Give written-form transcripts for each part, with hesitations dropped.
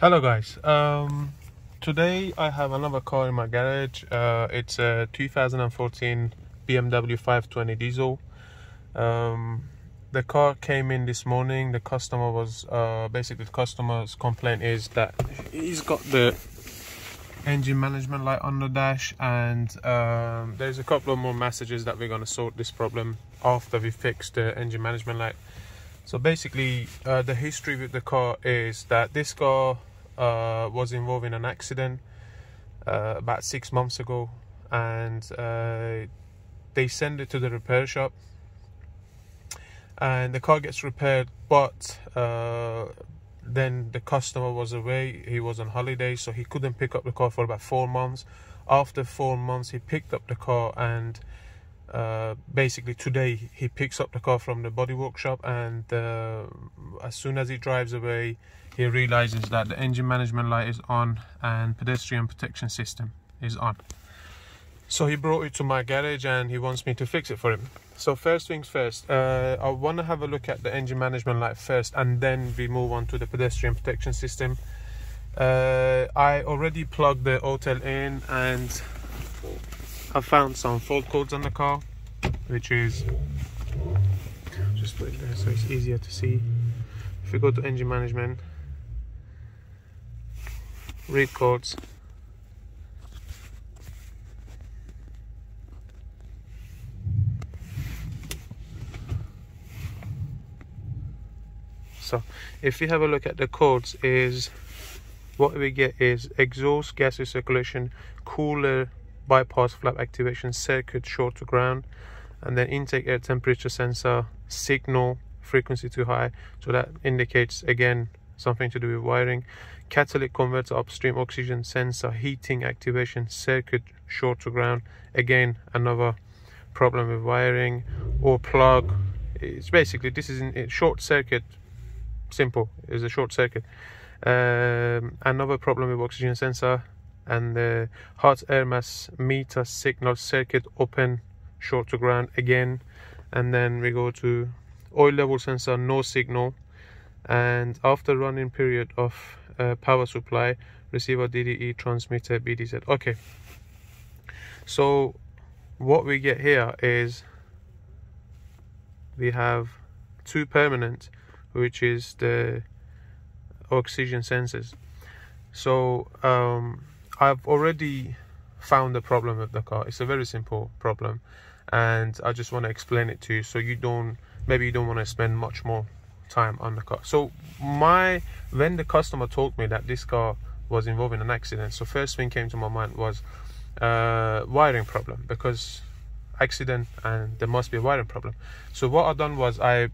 Hello guys, today I have another car in my garage. It's a 2014 BMW 520 diesel. The car came in this morning. The customer was basically, the customer's complaint is that he's got the engine management light on the dash, and there's a couple of more messages that we're going to sort this problem after we fix the engine management light. So basically, the history with the car is that this car was involved in an accident about 6 months ago, and they send it to the repair shop, and the car gets repaired, but then the customer was away. He was on holiday, so he couldn't pick up the car for about 4 months. After 4 months, he picked up the car, and basically today he picks up the car from the body workshop, and as soon as he drives away, he realizes that the engine management light is on and pedestrian protection system is on. So he brought it to my garage and he wants me to fix it for him. So first things first, I want to have a look at the engine management light first, and then we move on to the pedestrian protection system. I already plugged the hotel in, and I found some fault codes on the car, which is, just put it there so it's easier to see. If you go to engine management, read codes, so if you have a look at the codes, is what we get is exhaust gas recirculation, cooler bypass flap activation, circuit short to ground, and then intake air temperature sensor, signal frequency too high, so that indicates again something to do with wiring, catalytic converter upstream oxygen sensor, heating activation, circuit short to ground, again another problem with wiring, or plug. It's basically, this is in short circuit, simple, is a short circuit. Another problem with oxygen sensor, and the hot air mass meter signal, circuit open short to ground again. And then we go to oil level sensor, no signal, and after running period of power supply, receiver DDE, transmitter BDZ. Okay, so what we get here is we have two permanent, which is the oxygen sensors. So I've already found the problem with the car. It's a very simple problem, and I just want to explain it to you, so you don't, maybe you don't want to spend much more time on the car. So when the customer told me that this car was involved in an accident, so first thing came to my mind was wiring problem, because accident and there must be a wiring problem. So what I done was I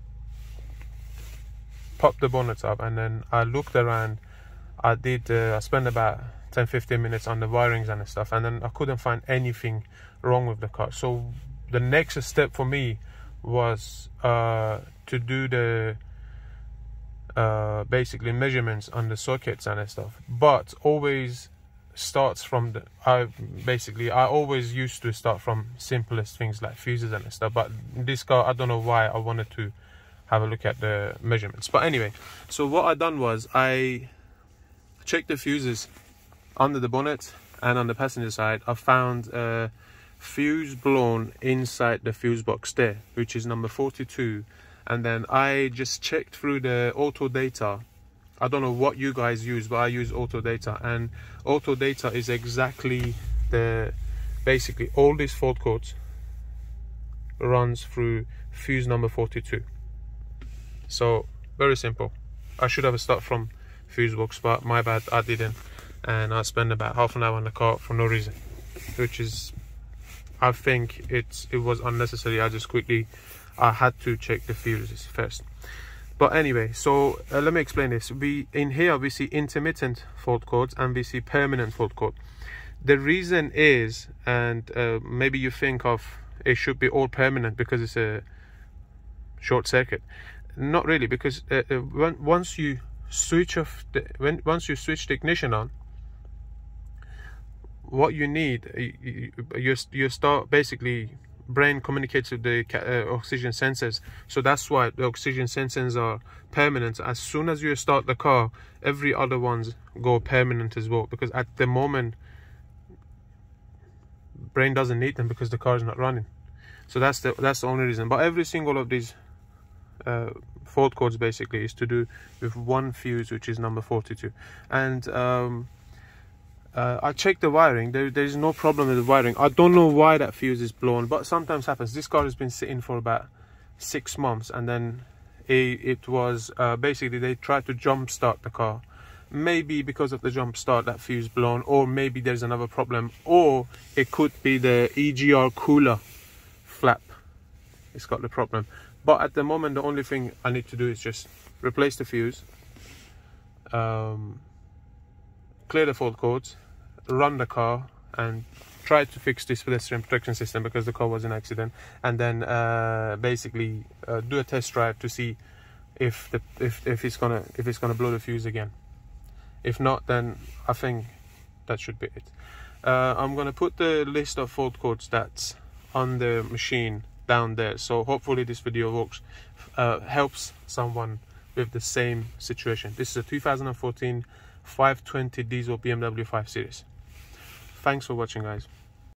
popped the bonnet up, and then I looked around. I spent about 10-15 minutes on the wirings and stuff, and then I couldn't find anything wrong with the car. So the next step for me was to do the basically measurements on the sockets and stuff, but always starts from the I always used to start from simplest things like fuses and stuff, but this car, I don't know why I wanted to have a look at the measurements. But anyway, so what I done was I checked the fuses under the bonnet, and on the passenger side I found a fuse blown inside the fuse box there, which is number 42. And then I just checked through the auto data. I don't know what you guys use, but I use auto data, and auto data is exactly basically all these fault codes runs through fuse number 42. So very simple. I should have started from fuse box, but my bad, I didn't, and I spent about half an hour on the car for no reason, which is, I think it was unnecessary. I had to check the fuses first. But anyway, so let me explain this. In here we see intermittent fault codes and we see permanent fault code. The reason is, and maybe you think of it should be all permanent because it's a short circuit. Not really, because once you switch the ignition on, what you need, you start basically brain communicates with the oxygen sensors, so that's why the oxygen sensors are permanent. As soon as you start the car, every other ones go permanent as well, because at the moment brain doesn't need them because the car is not running. So that's the only reason. But every single of these fault codes basically is to do with one fuse, which is number 42. And I checked the wiring. There's no problem with the wiring. I don't know why that fuse is blown, but sometimes happens. This car has been sitting for about 6 months, and then it was basically they tried to jump start the car. Maybe because of the jump start that fuse blown, or maybe there's another problem, or it could be the EGR cooler flap. It's got the problem. But at the moment, the only thing I need to do is just replace the fuse, clear the fault codes, run the car, and try to fix this pedestrian protection system because the car was in accident, and then basically do a test drive to see if it's gonna blow the fuse again. If not, then I think that should be it. I'm gonna put the list of fault codes that's on the machine down there, so hopefully this video works, helps someone with the same situation. This is a 2014 520 diesel BMW 5 Series. Thanks for watching, guys.